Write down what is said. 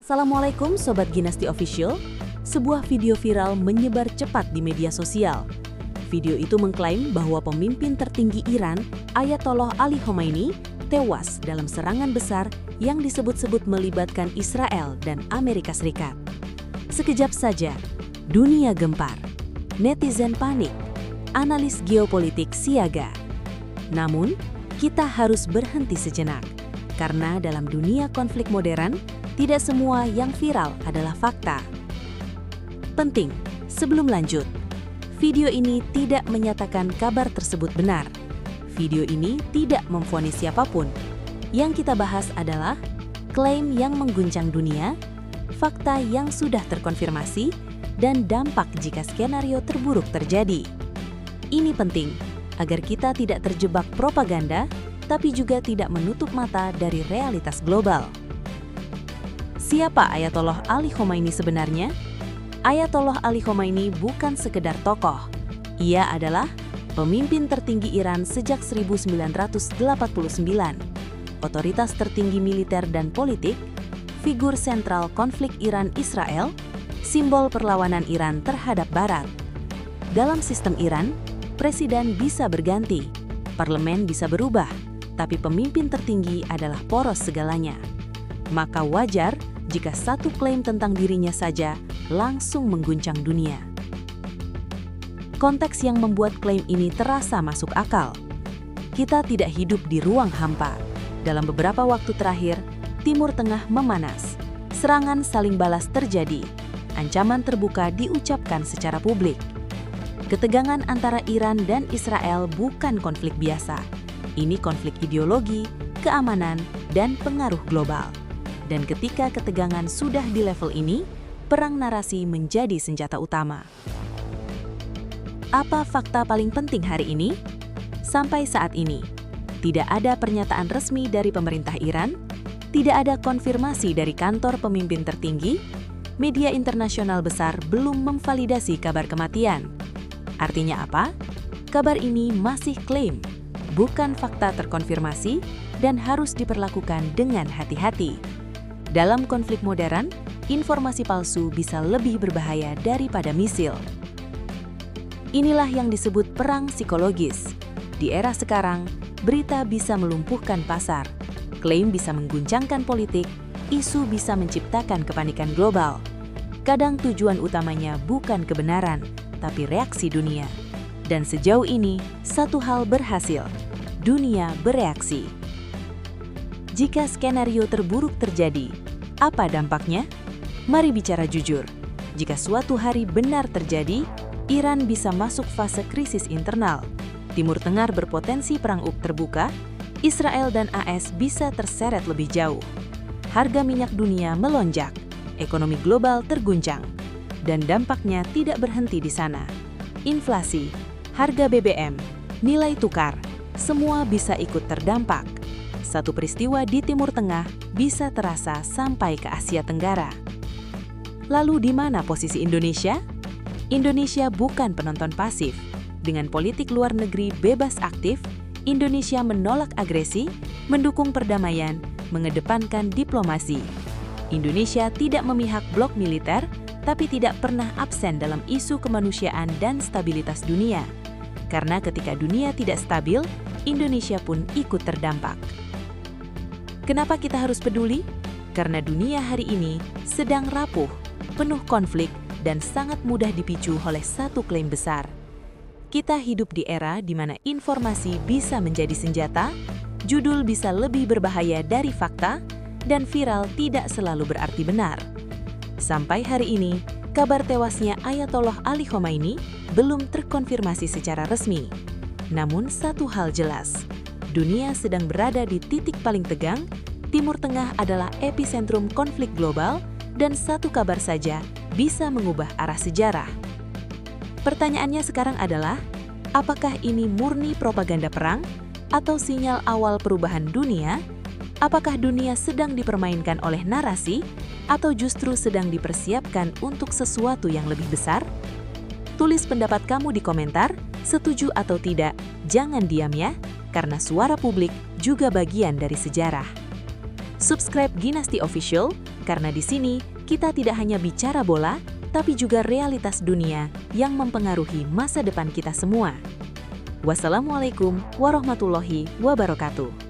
Assalamualaikum Sobat Ginasti Official. Sebuah video viral menyebar cepat di media sosial. Video itu mengklaim bahwa pemimpin tertinggi Iran, Ayatollah Ali Khomeini, tewas dalam serangan besar yang disebut-sebut melibatkan Israel dan Amerika Serikat. Sekejap saja, dunia gempar, netizen panik, analis geopolitik siaga. Namun, kita harus berhenti sejenak, karena dalam dunia konflik modern, tidak semua yang viral adalah fakta. Penting, sebelum lanjut, video ini tidak menyatakan kabar tersebut benar. Video ini tidak memvonis siapapun. Yang kita bahas adalah klaim yang mengguncang dunia, fakta yang sudah terkonfirmasi, dan dampak jika skenario terburuk terjadi. Ini penting agar kita tidak terjebak propaganda, tapi juga tidak menutup mata dari realitas global. Siapa Ayatollah Ali Khomeini sebenarnya? Ayatollah Ali Khomeini bukan sekedar tokoh. Ia adalah pemimpin tertinggi Iran sejak 1989, otoritas tertinggi militer dan politik, figur sentral konflik Iran-Israel, simbol perlawanan Iran terhadap Barat. Dalam sistem Iran, presiden bisa berganti, parlemen bisa berubah, tapi pemimpin tertinggi adalah poros segalanya. Maka wajar jika satu klaim tentang dirinya saja langsung mengguncang dunia. Konteks yang membuat klaim ini terasa masuk akal. Kita tidak hidup di ruang hampa. Dalam beberapa waktu terakhir, Timur Tengah memanas. Serangan saling balas terjadi. Ancaman terbuka diucapkan secara publik. Ketegangan antara Iran dan Israel bukan konflik biasa. Ini konflik ideologi, keamanan, dan pengaruh global. Dan ketika ketegangan sudah di level ini, perang narasi menjadi senjata utama. Apa fakta paling penting hari ini? Sampai saat ini, tidak ada pernyataan resmi dari pemerintah Iran, tidak ada konfirmasi dari kantor pemimpin tertinggi, media internasional besar belum memvalidasi kabar kematian. Artinya apa? Kabar ini masih klaim, bukan fakta terkonfirmasi, dan harus diperlakukan dengan hati-hati. Dalam konflik modern, informasi palsu bisa lebih berbahaya daripada misil. Inilah yang disebut perang psikologis. Di era sekarang, berita bisa melumpuhkan pasar, klaim bisa mengguncangkan politik, isu bisa menciptakan kepanikan global. Kadang tujuan utamanya bukan kebenaran, tapi reaksi dunia. Dan sejauh ini, satu hal berhasil, dunia bereaksi. Jika skenario terburuk terjadi, apa dampaknya? Mari bicara jujur. Jika suatu hari benar terjadi, Iran bisa masuk fase krisis internal. Timur Tengah berpotensi perang terbuka, Israel dan AS bisa terseret lebih jauh. Harga minyak dunia melonjak, ekonomi global terguncang, dan dampaknya tidak berhenti di sana. Inflasi, harga BBM, nilai tukar, semua bisa ikut terdampak. Satu peristiwa di Timur Tengah bisa terasa sampai ke Asia Tenggara. Lalu di mana posisi Indonesia? Indonesia bukan penonton pasif. Dengan politik luar negeri bebas aktif, Indonesia menolak agresi, mendukung perdamaian, mengedepankan diplomasi. Indonesia tidak memihak blok militer, tapi tidak pernah absen dalam isu kemanusiaan dan stabilitas dunia. Karena ketika dunia tidak stabil, Indonesia pun ikut terdampak. Kenapa kita harus peduli? Karena dunia hari ini sedang rapuh, penuh konflik, dan sangat mudah dipicu oleh satu klaim besar. Kita hidup di era di mana informasi bisa menjadi senjata, judul bisa lebih berbahaya dari fakta, dan viral tidak selalu berarti benar. Sampai hari ini, kabar tewasnya Ayatollah Ali Khomeini belum terkonfirmasi secara resmi. Namun satu hal jelas, dunia sedang berada di titik paling tegang, Timur Tengah adalah epicentrum konflik global, dan satu kabar saja bisa mengubah arah sejarah. Pertanyaannya sekarang adalah, apakah ini murni propaganda perang atau sinyal awal perubahan dunia? Apakah dunia sedang dipermainkan oleh narasi atau justru sedang dipersiapkan untuk sesuatu yang lebih besar? Tulis pendapat kamu di komentar, setuju atau tidak, jangan diam ya, karena suara publik juga bagian dari sejarah. Subscribe Ginasti Official Karena di sini, kita tidak hanya bicara bola, tapi juga realitas dunia yang mempengaruhi masa depan kita semua. Wassalamualaikum warahmatullahi wabarakatuh.